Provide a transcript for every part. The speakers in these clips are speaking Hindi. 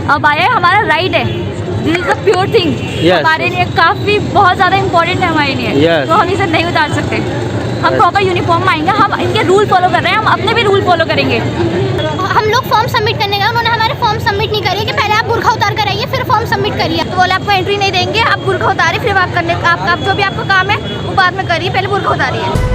अब आया हमारा राइट है, this is the pure thing. हमारे लिए काफ़ी बहुत ज़्यादा इम्पोर्टेंट है हमारे लिए, तो हम इसे नहीं उतार सकते। हम प्रॉपर यूनिफॉर्म में आएंगे, हम इनके रूल फॉलो कर रहे हैं, हम अपने भी रूल फॉलो करेंगे। हम लोग फॉर्म सबमिट करने गए, उन्होंने हमारे फॉर्म सबमिट नहीं करिए कि पहले आप बुर्खा उतार कर आइए फिर फॉर्म सबमिट करिए। तो बोले आपको एंट्री नहीं देंगे, आप बुर्खा उतारिए फिर आप करने आप जो भी आपका काम है वो बाद में करिए, पहले बुर्खा उतारिए।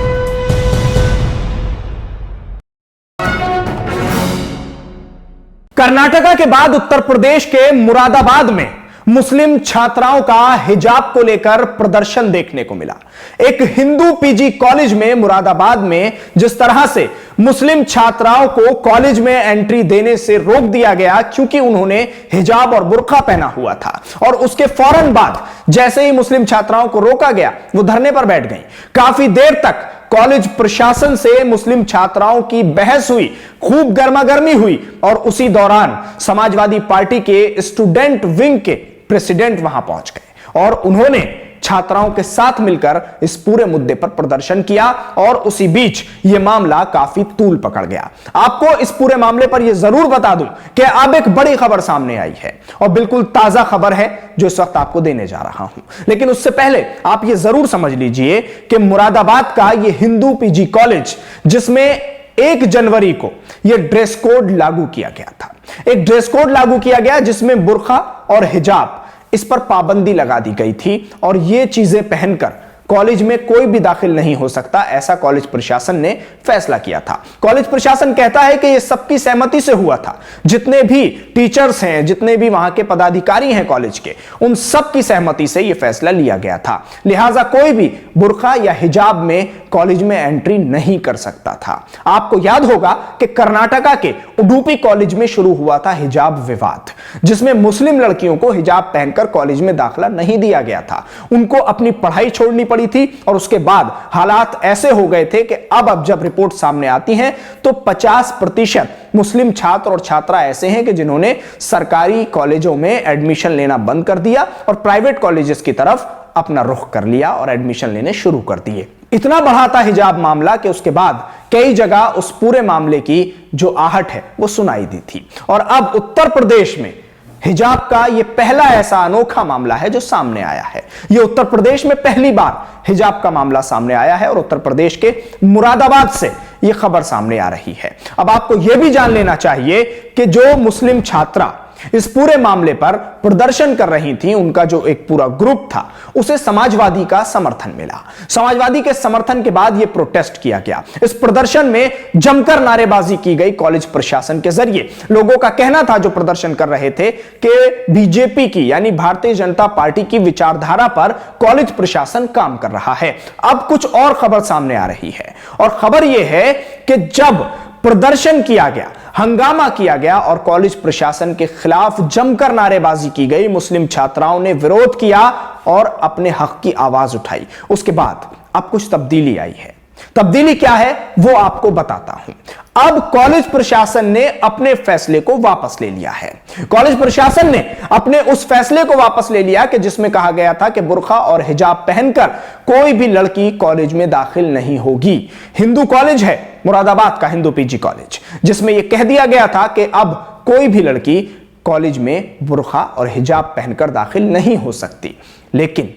कर्नाटका के बाद उत्तर प्रदेश के मुरादाबाद में मुस्लिम छात्राओं का हिजाब को लेकर प्रदर्शन देखने को मिला। एक हिंदू पीजी कॉलेज में मुरादाबाद में जिस तरह से मुस्लिम छात्राओं को कॉलेज में एंट्री देने से रोक दिया गया क्योंकि उन्होंने हिजाब और बुर्का पहना हुआ था, और उसके फौरन बाद जैसे ही मुस्लिम छात्राओं को रोका गया वो धरने पर बैठ गई। काफी देर तक कॉलेज प्रशासन से मुस्लिम छात्राओं की बहस हुई, खूब गर्मागर्मी हुई, और उसी दौरान समाजवादी पार्टी के स्टूडेंट विंग के प्रेसिडेंट वहां पहुंच गए और उन्होंने छात्राओं के साथ मिलकर इस पूरे मुद्दे पर प्रदर्शन किया, और उसी बीच यह मामला काफी तूल पकड़ गया। आपको इस पूरे मामले पर यह जरूर बता दूं कि अब एक बड़ी खबर सामने आई है, और बिल्कुल ताजा खबर है जो इस वक्त आपको देने जा रहा हूं। लेकिन उससे पहले आप यह जरूर समझ लीजिए कि मुरादाबाद का यह हिंदू पीजी कॉलेज, जिसमें 1 जनवरी को यह ड्रेस कोड लागू किया गया था, एक ड्रेस कोड लागू किया गया जिसमें बुर्का और हिजाब इस पर पाबंदी लगा दी गई थी, और ये चीजें पहनकर कॉलेज में कोई भी दाखिल नहीं हो सकता, ऐसा कॉलेज प्रशासन ने फैसला किया था। कॉलेज प्रशासन कहता है कि यह सबकी सहमति से हुआ था, जितने भी टीचर्स हैं, जितने भी वहां के पदाधिकारी हैं कॉलेज के, उन सब की सहमति से यह फैसला लिया गया था। लिहाजा कोई भी बुर्का या हिजाब में कॉलेज में एंट्री नहीं कर सकता था। आपको याद होगा कि कर्नाटका के उडुपी कॉलेज में शुरू हुआ था हिजाब विवाद, जिसमें मुस्लिम लड़कियों को हिजाब पहनकर कॉलेज में दाखिला नहीं दिया गया था। उनको अपनी पढ़ाई छोड़नी पड़ी थी, और उसके बाद हालात ऐसे हो गए थे कि अब जब रिपोर्ट सामने आती है तो 50% मुस्लिम छात्र और छात्रा ऐसे हैं कि जिन्होंने सरकारी कॉलेजों में एडमिशन लेना बंद कर दिया और प्राइवेट कॉलेजेस की तरफ अपना रुख कर लिया और एडमिशन लेने शुरू कर दिए। इतना बढ़ा था हिजाब मामला कि उसके बाद कई जगह उस पूरे मामले की जो आहट है वो सुनाई दी थी, और अब उत्तर प्रदेश में हिजाब का यह पहला ऐसा अनोखा मामला है जो सामने आया है। यह उत्तर प्रदेश में पहली बार हिजाब का मामला सामने आया है, और उत्तर प्रदेश के मुरादाबाद से यह खबर सामने आ रही है। अब आपको यह भी जान लेना चाहिए कि जो मुस्लिम छात्रा इस पूरे मामले पर प्रदर्शन कर रही थी, उनका जो एक पूरा ग्रुप था, उसे समाजवादी का समर्थन मिला। समाजवादी के समर्थन के बाद यह प्रोटेस्ट किया गया। इस प्रदर्शन में जमकर नारेबाजी की गई कॉलेज प्रशासन के जरिए। लोगों का कहना था, जो प्रदर्शन कर रहे थे, कि बीजेपी की यानी भारतीय जनता पार्टी की विचारधारा पर कॉलेज प्रशासन काम कर रहा है। अब कुछ और खबर सामने आ रही है, और खबर यह है कि जब प्रदर्शन किया गया, हंगामा किया गया और कॉलेज प्रशासन के खिलाफ जमकर नारेबाजी की गई, मुस्लिम छात्राओं ने विरोध किया और अपने हक की आवाज उठाई, उसके बाद अब कुछ तब्दीली आई है। तब्दीली क्या है वो आपको बताता हूं। अब कॉलेज प्रशासन ने अपने फैसले को वापस ले लिया है। कॉलेज प्रशासन ने अपने उस फैसले को वापस ले लिया कि जिसमें कहा गया था कि बुर्का और हिजाब पहनकर कोई भी लड़की कॉलेज में दाखिल नहीं होगी। हिंदू कॉलेज है मुरादाबाद का, हिंदू पीजी कॉलेज, जिसमें यह कह दिया गया था कि अब कोई भी लड़की कॉलेज में बुर्का और हिजाब पहनकर दाखिल नहीं हो सकती। लेकिन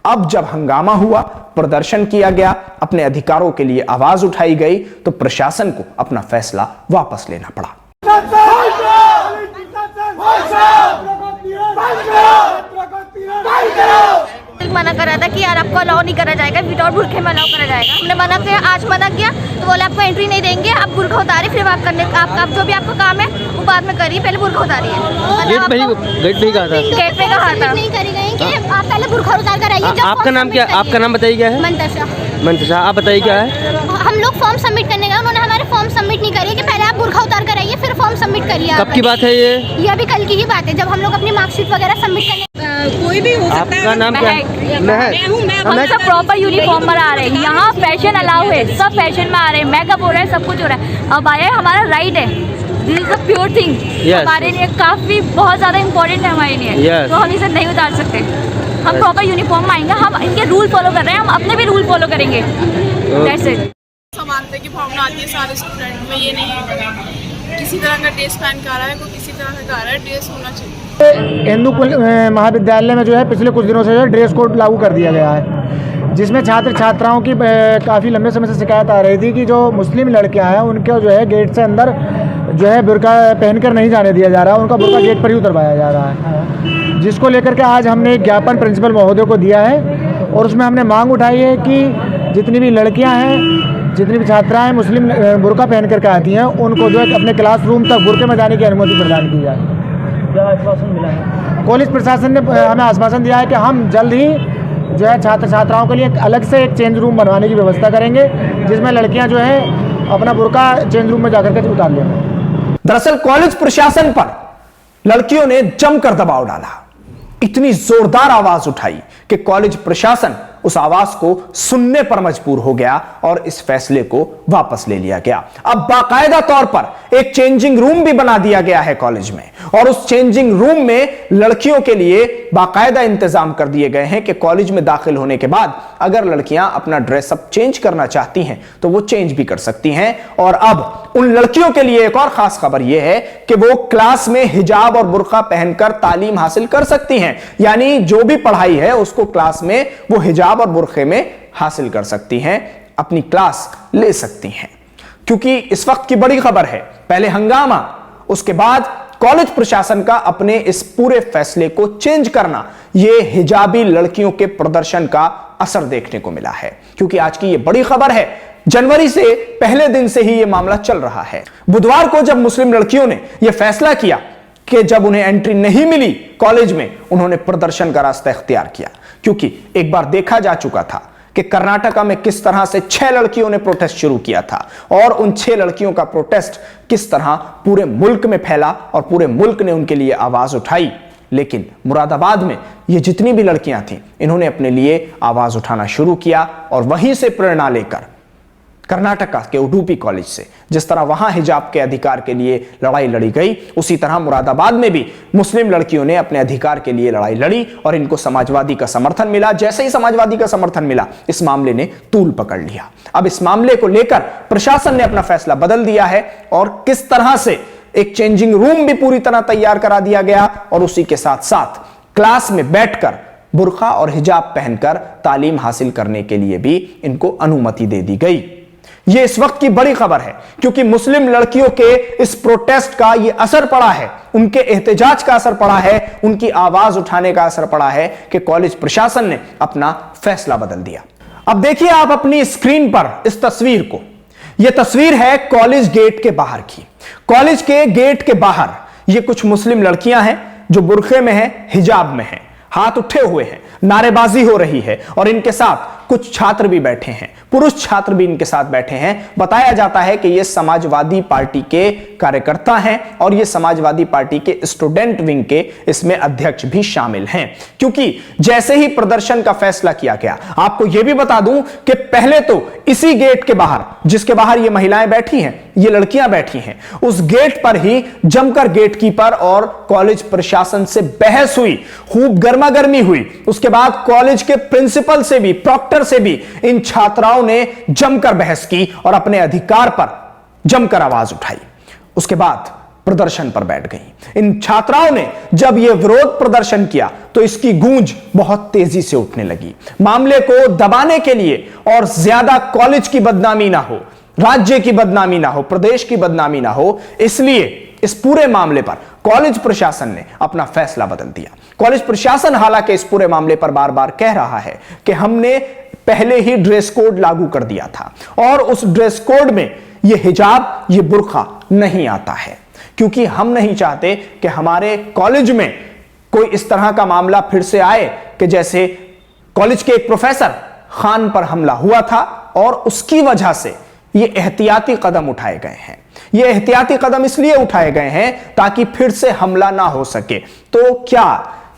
अब जब हंगामा हुआ, प्रदर्शन किया गया, अपने अधिकारों के लिए आवाज उठाई गई, तो प्रशासन को अपना फैसला वापस लेना पड़ा। मना करा था कि यार आपको अलाउ नहीं करा जाएगा, विदाउट बुर्के में अलाउ करा जाएगा। हमने मना किया, आज मना किया, तो बोले आपको एंट्री नहीं देंगे, आप बुर्का उतारिए फिर आप करने आप जो भी आपका काम है वो बाद में करिए, पहले बुर्का उतारिए। गेट पे ही कहा था, गेट पे कहा था नहीं करी गई कि आप पहले बुर्का उतार कर आइए। आपका नाम क्या, आपका नाम बताइए क्या है? मंतशा। मंतशा, आप बताइए क्या है? हम लोग फॉर्म सबमिट करने गए, उन्होंने हमारे फॉर्म सबमिट नहीं करिए कि पहले आप बुर्का उतार कर आइए फिर फॉर्म सबमिट करिए। कब की बात है ये अभी कल की ही बात है, जब हम लोग अपनी मार्कशीट वगैरह सबमिट करने। कोई भी हो सकता है। आपका नाम क्या है? हम सब प्रॉपर यूनिफॉर्म में आ रहे हैं, यहाँ फैशन अलाउ है, सब फैशन में आ रहे हैं, मेकअप हो रहा है, सब कुछ हो रहा है। अब आया हमारा राइट है, this is the pure thing. हमारे लिए काफी बहुत ज्यादा इम्पोर्टेंट है हमारे लिए, तो हम इसे नहीं उतार सकते। हम प्रॉपर यूनिफॉर्म में आएंगे, हम इनके रूल फॉलो कर रहे हैं, हम अपने भी रूल फॉलो करेंगे। समानता की भावना आती है सारे स्टूडेंट में, ये नहीं है किसी तरह का ड्रेस पहन के आ रहा है, कोई किसी तरह का आ रहा है, ड्रेस होना चाहिए। हिंदू महाविद्यालय में जो है पिछले कुछ दिनों से जो है ड्रेस कोड लागू कर दिया गया है, जिसमें छात्र छात्राओं की काफ़ी लंबे समय से शिकायत आ रही थी कि जो मुस्लिम लड़कियां हैं उनको जो है गेट से अंदर जो है बुर्का पहनकर नहीं जाने दिया जा रहा है, उनका बुर्का गेट पर ही उतरवाया जा रहा है, जिसको लेकर के आज हमने एक ज्ञापन प्रिंसिपल महोदय को दिया है और उसमें हमने मांग उठाई है कि जितनी भी लड़कियाँ हैं, जितनी भी छात्राएँ मुस्लिम बुर्का पहन करके आती हैं उनको जो है अपने क्लासरूम तक बुर्के में जाने की अनुमति प्रदान की जाए। क्या आश्वासन मिला है? कॉलेज प्रशासन ने हमें आश्वासन दिया है कि हम जल्द ही जो है छात्र छात्राओं के लिए अलग से एक चेंज रूम बनवाने की व्यवस्था करेंगे, जिसमें लड़कियां जो है अपना बुर्का चेंज रूम में जाकर के उतार लेंगे। दरअसल कॉलेज प्रशासन पर लड़कियों ने जमकर दबाव डाला, इतनी जोरदार आवाज उठाई कि कॉलेज प्रशासन उस आवाज को सुनने पर मजबूर हो गया और इस फैसले को वापस ले लिया गया। अब बाकायदा तौर पर एक चेंजिंग रूम भी बना दिया गया है कॉलेज में, और उस चेंजिंग रूम में लड़कियों के लिए बाकायदा इंतजाम कर दिए गए हैं कि कॉलेज में दाखिल होने के बाद अगर लड़कियां अपना ड्रेसअप चेंज करना चाहती हैं तो वो चेंज भी कर सकती हैं। और अब उन लड़कियों के लिए एक और खास खबर यह है कि वो क्लास में हिजाब और बुर्का पहनकर तालीम हासिल कर सकती हैं, यानी जो भी पढ़ाई है उसको क्लास में वो हिजाब और बुर्के में हासिल कर सकती हैं, अपनी क्लास ले सकती हैं। क्योंकि इस वक्त की बड़ी खबर है, पहले हंगामा, उसके बाद कॉलेज प्रशासन का अपने इस पूरे फैसले को चेंज करना, यह हिजाबी लड़कियों के प्रदर्शन का असर देखने को मिला है। क्योंकि आज की यह बड़ी खबर है, जनवरी से पहले दिन से ही यह मामला चल रहा है। बुधवार को जब मुस्लिम लड़कियों ने यह फैसला किया कि जब उन्हें एंट्री नहीं मिली कॉलेज में, उन्होंने प्रदर्शन का रास्ता इख्तियार किया। क्योंकि एक बार देखा जा चुका था कि कर्नाटका में किस तरह से 6 लड़कियों ने प्रोटेस्ट शुरू किया था और उन 6 लड़कियों का प्रोटेस्ट किस तरह पूरे मुल्क में फैला और पूरे मुल्क ने उनके लिए आवाज उठाई। लेकिन मुरादाबाद में ये जितनी भी लड़कियां थीं, इन्होंने अपने लिए आवाज उठाना शुरू किया और वहीं से प्रेरणा लेकर कर्नाटका के उडुपी कॉलेज से जिस तरह वहां हिजाब के अधिकार के लिए लड़ाई लड़ी गई, उसी तरह मुरादाबाद में भी मुस्लिम लड़कियों ने अपने अधिकार के लिए लड़ाई लड़ी और इनको समाजवादी का समर्थन मिला। जैसे ही समाजवादी का समर्थन मिला, इस मामले ने तूल पकड़ लिया। अब इस मामले को लेकर प्रशासन ने अपना फैसला बदल दिया है और किस तरह से एक चेंजिंग रूम भी पूरी तरह तैयार करा दिया गया और उसी के साथ साथ क्लास में बैठकर बुर्का और हिजाब पहनकर तालीम हासिल करने के लिए भी इनको अनुमति दे दी गई। यह इस वक्त की बड़ी खबर है, क्योंकि मुस्लिम लड़कियों के इस प्रोटेस्ट का यह असर पड़ा है, उनके एहतजाज का असर पड़ा है, उनकी आवाज उठाने का असर पड़ा है कि कॉलेज प्रशासन ने अपना फैसला बदल दिया। अब देखिए आप अपनी स्क्रीन पर इस तस्वीर को, यह तस्वीर है कॉलेज गेट के बाहर की। कॉलेज के गेट के बाहर ये कुछ मुस्लिम लड़कियां हैं जो बुर्के में हैं, हिजाब में हैं, हाथ उठे हुए हैं, नारेबाजी हो रही है और इनके साथ कुछ छात्र भी बैठे हैं, पुरुष छात्र भी इनके साथ बैठे हैं। बताया जाता है कि ये समाजवादी पार्टी के कार्यकर्ता हैं और ये समाजवादी पार्टी के स्टूडेंट विंग के इसमें अध्यक्ष भी शामिल हैं। क्योंकि जैसे ही प्रदर्शन का फैसला किया गया, आपको यह भी बता दूं कि पहले तो इसी गेट के बाहर, जिसके बाहर ये महिलाएं बैठी हैं, ये लड़कियां बैठी हैं, उस गेट पर ही जमकर गेटकीपर और कॉलेज प्रशासन से बहस हुई, खूब गर्मागर्मी हुई। उसके बाद कॉलेज के प्रिंसिपल से भी, प्रॉक्टर से भी इन छात्राओं ने जमकर बहस की और अपने अधिकार पर जमकर आवाज उठाई। उसके बाद प्रदर्शन पर बैठ गई। इन छात्राओं ने जब यह विरोध प्रदर्शन किया तो इसकी गूंज बहुत तेजी से उठने लगी। मामले को दबाने के लिए और ज्यादा कॉलेज की बदनामी ना हो, राज्य की बदनामी ना हो, प्रदेश की बदनामी ना हो, इसलिए इस पूरे मामले पर कॉलेज प्रशासन ने अपना फैसला बदल दिया। कॉलेज प्रशासन हालांकि इस पूरे मामले पर बार बार कह रहा है कि हमने पहले ही ड्रेस कोड लागू कर दिया था और उस ड्रेस कोड में यह हिजाब, यह बुर्का नहीं आता है, क्योंकि हम नहीं चाहते कि हमारे कॉलेज में कोई इस तरह का मामला फिर से आए कि जैसे कॉलेज के एक प्रोफेसर खान पर हमला हुआ था और उसकी वजह से ये एहतियाती कदम उठाए गए हैं। ये एहतियाती कदम इसलिए उठाए गए हैं ताकि फिर से हमला ना हो सके। तो क्या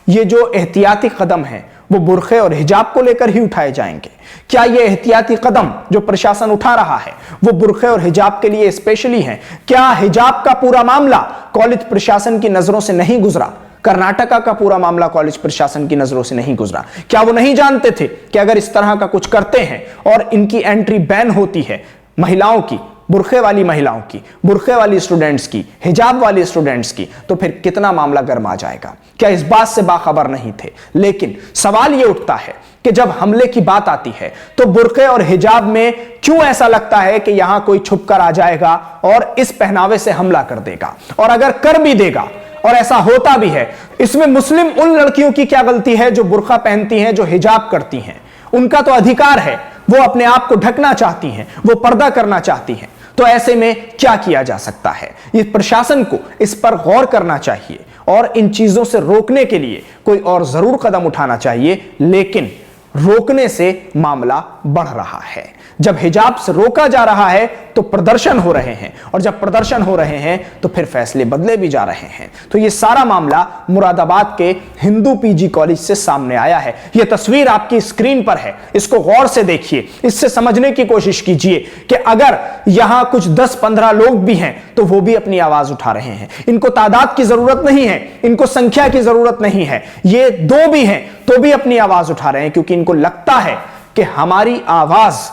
ये जो एहतियाती कदम है वो बुर्के और हिजाब को लेकर ही उठाए जाएंगे? क्या ये एहतियाती कदम जो प्रशासन उठा रहा है वो बुर्के और हिजाब के लिए स्पेशली हैं? क्या हिजाब का पूरा मामला कॉलेज प्रशासन की नजरों से नहीं गुजरा? कर्नाटका का पूरा मामला कॉलेज प्रशासन की नजरों से नहीं गुजरा? क्या वो नहीं जानते थे कि अगर इस तरह का कुछ करते हैं और इनकी एंट्री बैन होती है, महिलाओं की, बुर्खे वाली महिलाओं की, बुर्खे वाली स्टूडेंट्स की, हिजाब वाली स्टूडेंट्स की, तो फिर कितना मामला गर्मा जाएगा। क्या इस बात से बाखबर नहीं थे? लेकिन सवाल यह उठता है कि जब हमले की बात आती है तो बुर्के और हिजाब में क्यों ऐसा लगता है कि यहां कोई छुप कर आ जाएगा और इस पहनावे से हमला कर देगा, और अगर कर भी देगा और ऐसा होता भी है, इसमें मुस्लिम उन लड़कियों की क्या गलती है जो बुर्का पहनती हैं, जो हिजाब करती हैं? उनका तो अधिकार है, वो अपने आप को ढकना चाहती हैं, वो पर्दा करना चाहती हैं। तो ऐसे में क्या किया जा सकता है? ये प्रशासन को इस पर गौर करना चाहिए और इन चीजों से रोकने के लिए कोई और जरूर कदम उठाना चाहिए। लेकिन रोकने से मामला बढ़ रहा है। जब हिजाब से रोका जा रहा है तो प्रदर्शन हो रहे हैं, और जब प्रदर्शन हो रहे हैं तो फिर फैसले बदले भी जा रहे हैं। तो ये सारा मामला मुरादाबाद के हिंदू पीजी कॉलेज से सामने आया है। यह तस्वीर आपकी स्क्रीन पर है, इसको गौर से देखिए, इससे समझने की कोशिश कीजिए कि अगर यहां कुछ 10-15 लोग भी हैं तो वो भी अपनी आवाज उठा रहे हैं। इनको तादाद की जरूरत नहीं है, इनको संख्या की जरूरत नहीं है, ये 2 भी हैं तो भी अपनी आवाज उठा रहे हैं, क्योंकि इनको लगता है कि हमारी आवाज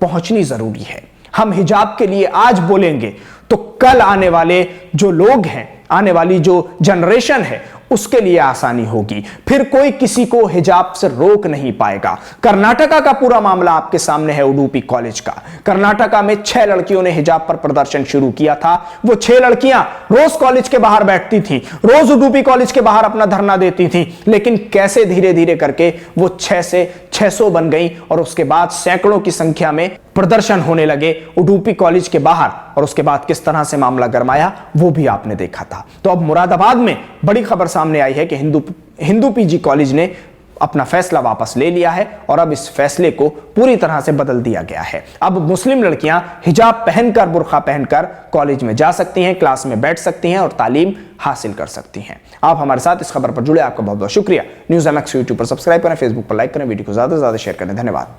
पहुंचनी जरूरी है। हम हिजाब के लिए आज बोलेंगे तो कल आने वाले जो लोग हैं, आने वाली जो जनरेशन है, उसके लिए आसानी होगी। फिर कोई किसी को हिजाब से रोक नहीं पाएगा। कर्नाटका का पूरा मामला आपके सामने है, उडुपी कॉलेज का। कर्नाटका में 6 लड़कियों ने हिजाब पर प्रदर्शन शुरू किया था। वो 6 लड़कियां रोज कॉलेज के बाहर बैठती थी, रोज उडुपी कॉलेज के बाहर अपना धरना देती थी, लेकिन कैसे धीरे धीरे करके वो 6 से 600 बन गई, और उसके बाद सैकड़ों की संख्या में प्रदर्शन होने लगे उडुपी कॉलेज के बाहर, और उसके बाद किस तरह से मामला गरमाया वो भी आपने देखा था। तो अब मुरादाबाद में बड़ी खबर सामने आई है कि हिंदू पीजी कॉलेज ने अपना फैसला वापस ले लिया है, और अब इस फैसले को पूरी तरह से बदल दिया गया है। अब मुस्लिम लड़कियां हिजाब पहनकर, बुर्का पहनकर कॉलेज में जा सकती हैं, क्लास में बैठ सकती हैं और तालीम हासिल कर सकती हैं। आप हमारे साथ इस खबर पर जुड़े, आपका बहुत बहुत शुक्रिया। न्यूज़ MX यूट्यूब पर सब्सक्राइब करें, फेसबुक पर लाइक करें, वीडियो को ज्यादा से ज्यादा शेयर करें। धन्यवाद।